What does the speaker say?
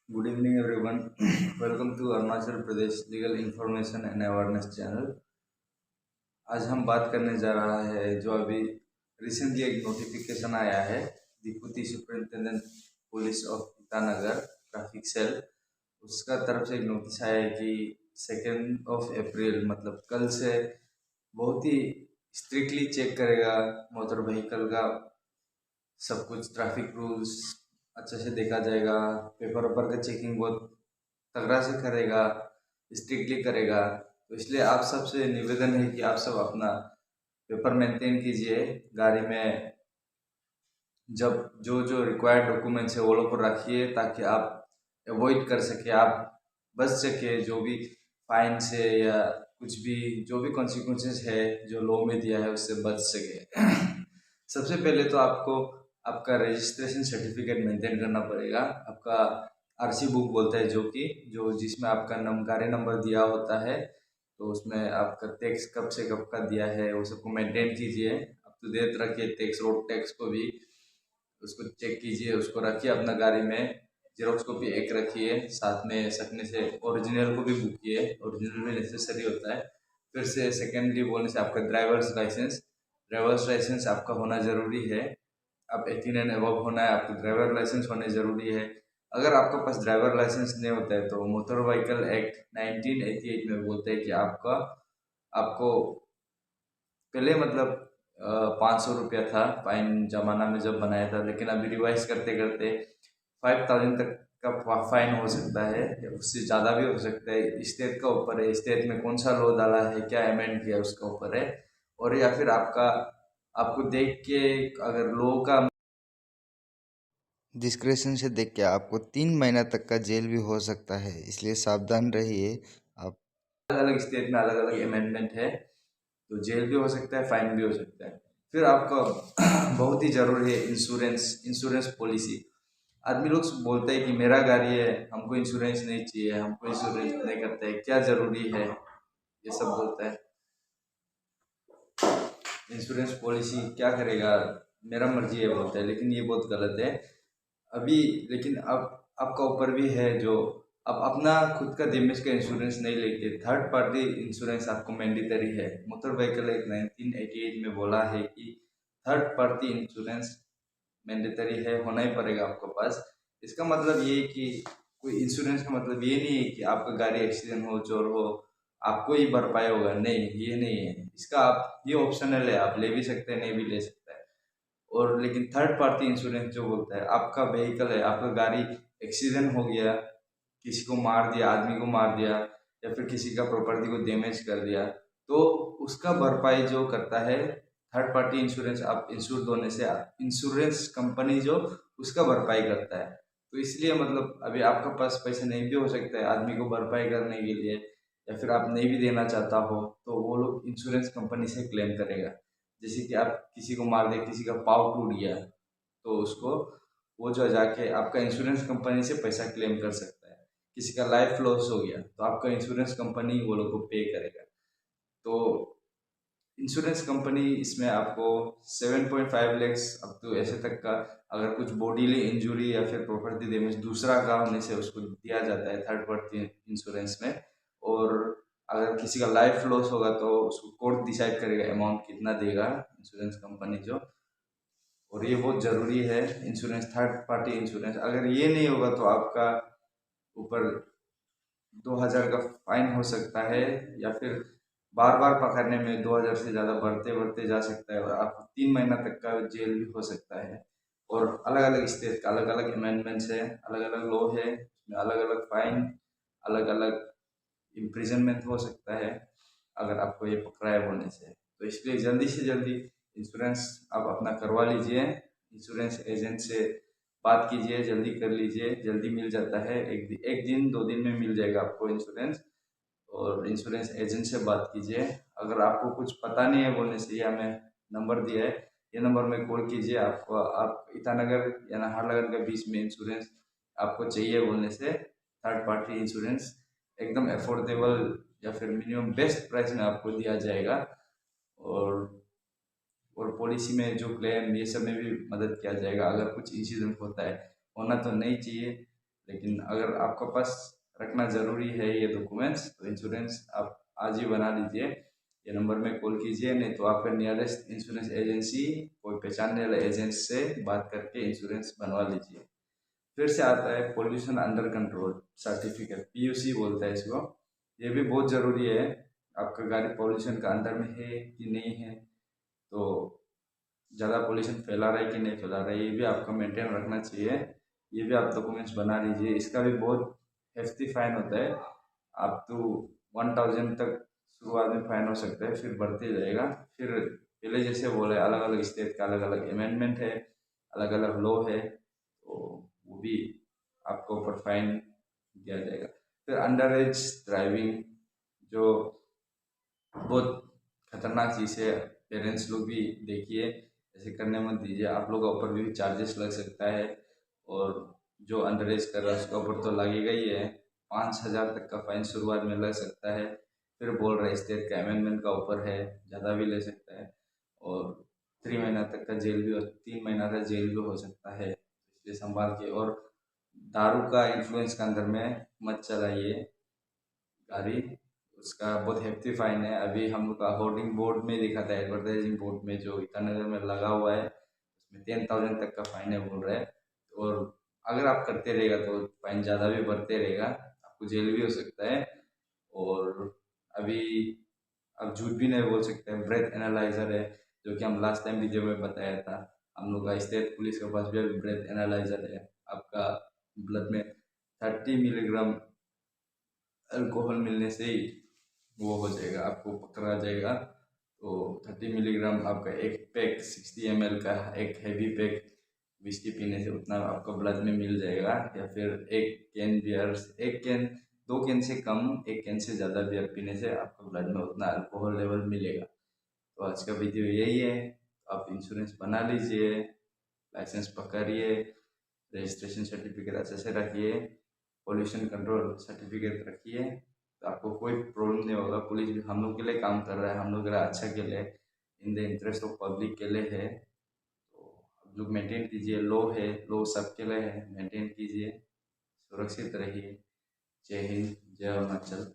Good evening, everyone. Welcome to Arunachal Pradesh Legal Information and Awareness Channel. आज हम बात करने जा रहा है जो अभी रिसेंटली एक नोटिफिकेशन आया है deputy superintendent police of Itanagar traffic cell उसका तरफ से एक नोटिस आया है कि 2 अप्रैल मतलब कल से बहुत ही स्ट्रिक्टली चेक करेगा मोटर व्हीकल का सब कुछ ट्रैफिक रूल्स अच्छे से देखा जाएगा। पेपर वेपर का चेकिंग बहुत तगड़ा से करेगा, स्ट्रिक्टली करेगा। तो इसलिए आप सबसे निवेदन है कि आप सब अपना पेपर मेंटेन कीजिए गाड़ी में। जब जो जो रिक्वायर्ड डॉक्यूमेंट्स है वो लोग को रखिए ताकि आप अवॉइड कर सके, आप बच सके जो भी फाइन से या कुछ भी जो भी कॉन्सिक्वेंसेस है जो लॉ में दिया है उससे बच सके। सबसे पहले तो आपको आपका रजिस्ट्रेशन सर्टिफिकेट मेंटेन करना पड़ेगा। आपका आरसी बुक बोलता है जो जिसमें आपका गाड़ी नंबर दिया होता है, तो उसमें आपका टैक्स कब से कब का दिया है वो सबको मेंटेन कीजिए। अप टू डेट रखिए, टैक्स रोड टैक्स को भी उसको चेक कीजिए, उसको रखिए अपना गाड़ी में। जेरोक्स कॉपी एक रखिए, साथ में सकने से ओरिजिनल को भी बुक किए, ओरिजिनल भी नेसेसरी होता है। फिर से सेकेंडली बोलने से आपका ड्राइवर्स लाइसेंस आपका होना ज़रूरी है। आप 18 एंड अबव होना है, आपका ड्राइवर लाइसेंस होने ज़रूरी है। अगर आपके पास ड्राइवर लाइसेंस नहीं होता है तो मोटर व्हीकल एक्ट 1988 में बोलते हैं कि आपको पहले मतलब 500 रुपया था फाइन जमाना में जब बनाया था, लेकिन अभी रिवाइज करते करते 5000 तक का फाइन हो सकता है या उससे ज़्यादा भी हो सकता है। स्टेट का ऊपर है, स्टेट में कौन सा लॉ डाला है, क्या अमेंड किया उसका ऊपर है। और या फिर आपको देख के अगर लॉ का डिस्क्रिप्शन से देख के आपको 3 महीना तक का जेल भी हो सकता है, इसलिए सावधान रहिए आप। अलग अलग स्टेट में अलग अलग अमेंडमेंट है, तो जेल भी हो सकता है, फाइन भी हो सकता है। फिर आपका बहुत ही जरूरी है इंश्योरेंस पॉलिसी। आदमी लोग बोलते हैं कि मेरा गाड़ी है, हमको इंश्योरेंस नहीं चाहिए, हमको इंश्योरेंस नहीं करते हैं, क्या जरूरी है ये सब बोलता है। इंश्योरेंस पॉलिसी क्या करेगा, मेरा मर्जी है बोलता है, लेकिन ये बहुत गलत है अभी। लेकिन अब आपका ऊपर भी है जो आप अपना खुद का डैमेज का इंश्योरेंस नहीं लेके थर्ड पार्टी इंश्योरेंस आपको मैंडेटरी है। मोटर व्हीकल एक्ट 1988 में बोला है कि थर्ड पार्टी इंश्योरेंस मैंडेटरी है, होना ही पड़ेगा आपके पास। इसका मतलब ये है कि कोई इंश्योरेंस का मतलब ये नहीं है कि आपका गाड़ी एक्सीडेंट हो, चोर हो, आपको ही भरपाई होगा, नहीं ये नहीं है। इसका आप ये ऑप्शनल है, आप ले भी सकते हैं, नहीं भी ले सकते हैं। और लेकिन थर्ड पार्टी इंश्योरेंस जो बोलता है आपका व्हीकल है, आपका गाड़ी एक्सीडेंट हो गया, किसी को मार दिया, आदमी को मार दिया या फिर किसी का प्रॉपर्टी को डैमेज कर दिया, तो उसका भरपाई जो करता है थर्ड पार्टी इंश्योरेंस। आप इंश्योर्ड होने से इंश्योरेंस कंपनी जो उसका भरपाई करता है। तो इसलिए मतलब अभी आपके पास पैसे नहीं भी हो सकता है आदमी को भरपाई करने के लिए, या फिर आप नहीं भी देना चाहता हो तो वो लोग इंश्योरेंस कंपनी से क्लेम करेगा। जैसे कि आप किसी को मार दे, किसी का पाँव टूट गया, तो उसको वो जो जाके आपका इंश्योरेंस कंपनी से पैसा क्लेम कर सकता है। किसी का लाइफ लॉस हो गया तो आपका इंश्योरेंस कंपनी वो लोग को पे करेगा। तो इंश्योरेंस कंपनी इसमें आपको 7.5 lakhs अप टू ऐसे तक का, अगर कुछ बॉडीली इंजुरी या फिर प्रॉपर्टी डैमेज दूसरा का होने से उसको दिया जाता है थर्ड पार्टी इंश्योरेंस में। और अगर किसी का लाइफ लॉस होगा तो उसको कोर्ट डिसाइड करेगा अमाउंट कितना देगा इंश्योरेंस कंपनी जो। और ये बहुत ज़रूरी है इंश्योरेंस, थर्ड पार्टी इंश्योरेंस। अगर ये नहीं होगा तो आपका ऊपर 2000 का फाइन हो सकता है, या फिर बार बार पकड़ने में 2000 से ज़्यादा बढ़ते बढ़ते जा सकता है, और आपको 3 महीना तक का जेल भी हो सकता है। और अलग अलग स्टेट का अलग अलग अमेंडमेंट्स है, अलग अलग लॉ है, उसमें अलग अलग फाइन, अलग अलग इम्प्रिजनमेंट हो सकता है अगर आपको ये पकड़ाया होने से। तो इसलिए जल्दी से जल्दी इंश्योरेंस आप अपना करवा लीजिए। इंश्योरेंस एजेंट से बात कीजिए, जल्दी कर लीजिए, जल्दी मिल जाता है। एक दिन 2 दिन में मिल जाएगा आपको इंश्योरेंस। और इंश्योरेंस एजेंट से बात कीजिए। अगर आपको कुछ पता नहीं है बोलने से, ये हमें नंबर दिया है, ये नंबर में कॉल कीजिए। आपको आप ईटानगर या नाहरलगन के बीच में इंश्योरेंस आपको चाहिए बोलने से थर्ड पार्टी इंश्योरेंस एकदम अफोर्डेबल या फिर मिनिमम बेस्ट प्राइस में आपको दिया जाएगा। और पॉलिसी में जो क्लेम ये सब में भी मदद किया जाएगा अगर कुछ इंसिडेंट होता है। होना तो नहीं चाहिए, लेकिन अगर आपके पास रखना ज़रूरी है ये डॉक्यूमेंट्स, तो इंश्योरेंस आप आज ही बना लीजिए। ये नंबर में कॉल कीजिए, नहीं तो आपका नियरेस्ट इंश्योरेंस एजेंसी, कोई पहचानने वाले एजेंट से बात करके इंश्योरेंस बनवा लीजिए। फिर से आता है pollution under control certificate, PUC बोलता है इसको। ये भी बहुत ज़रूरी है, आपका गाड़ी पोल्यूशन का अंडर में है कि नहीं है, तो ज़्यादा पोल्यूशन फैला रहा है कि नहीं फैला रहा है, ये भी आपको मेंटेन रखना चाहिए। ये भी आप डॉक्यूमेंट्स बना लीजिए। इसका भी बहुत हेफ्टी फाइन होता है, आप तो 1000 तक शुरुआत में फाइन हो सकता है, फिर बढ़ते जाएगा। फिर पहले जैसे बोले, अलग अलग स्टेट का अलग अलग अमेंडमेंट है, अलग अलग लॉ है, तो वो भी आपको ऊपर फाइन दिया जाएगा। फिर अंडर एज ड्राइविंग, जो बहुत खतरनाक चीज़ है, पेरेंट्स लोग भी देखिए, ऐसे करने मत दीजिए। आप लोगों के ऊपर भी चार्जेस लग सकता है, और जो अंडर एज कर रहा है उसके ऊपर तो लगेगा ही है। 5000 तक का फाइन शुरुआत में लग सकता है, फिर बोल रहे स्टेट का अमेंडमेंट का ऊपर है, ज़्यादा भी ले सकता है, और 3 महीना तक का जेल भी 3 महीना का जेल भी हो सकता है, इसलिए संभाल के। और दारू का इन्फ्लुएंस के अंदर में मत चलाइए गाड़ी, उसका बहुत हेफ्टी फाइन है। अभी हम लोग का होर्डिंग बोर्ड में दिखा था, एडवर्टाइजिंग बोर्ड में जो ईटानगर में लगा हुआ है, उसमें 10,000 तक का फाइन है बोल रहा है। और अगर आप करते रहेगा तो फाइन ज़्यादा भी बढ़ते रहेगा, आपको जेल भी हो सकता है। और अभी आप झूठ भी नहीं बोल सकते हैं। ब्रेथ एनालाइजर है, जो कि हम लास्ट टाइम वीडियो में बताया था, हम लोग का स्टेट पुलिस के पास भी ब्रेथ एनालाइजर है। आपका ब्लड में 30 मिलीग्राम अल्कोहल मिलने से ही वो हो जाएगा, आपको पकड़ा जाएगा। तो 30 मिलीग्राम आपका एक पैक 60 ml का, एक हैवी पैक विस्की पीने से उतना आपका ब्लड में मिल जाएगा। या फिर एक कैन बियर, एक कैन, 2 कैन से कम, एक कैन से ज़्यादा बियर पीने से आपका ब्लड में उतना अल्कोहल लेवल मिलेगा। तो आज का वीडियो यही है। आप इंश्योरेंस बना लीजिए, लाइसेंस पकड़िए, रजिस्ट्रेशन सर्टिफिकेट अच्छे से रखिए, पोल्यूशन कंट्रोल सर्टिफिकेट रखिए, तो आपको कोई प्रॉब्लम नहीं होगा। पुलिस भी हम लोग के लिए काम कर रहा है, हम लोग के लिए अच्छा के लिए, in the interest of public के लिए है। तो आप लोग मेंटेन कीजिए, लो है, लो सबके लिए है, मेंटेन कीजिए, सुरक्षित रहिए। जय हिंद, जय अरुणाचल।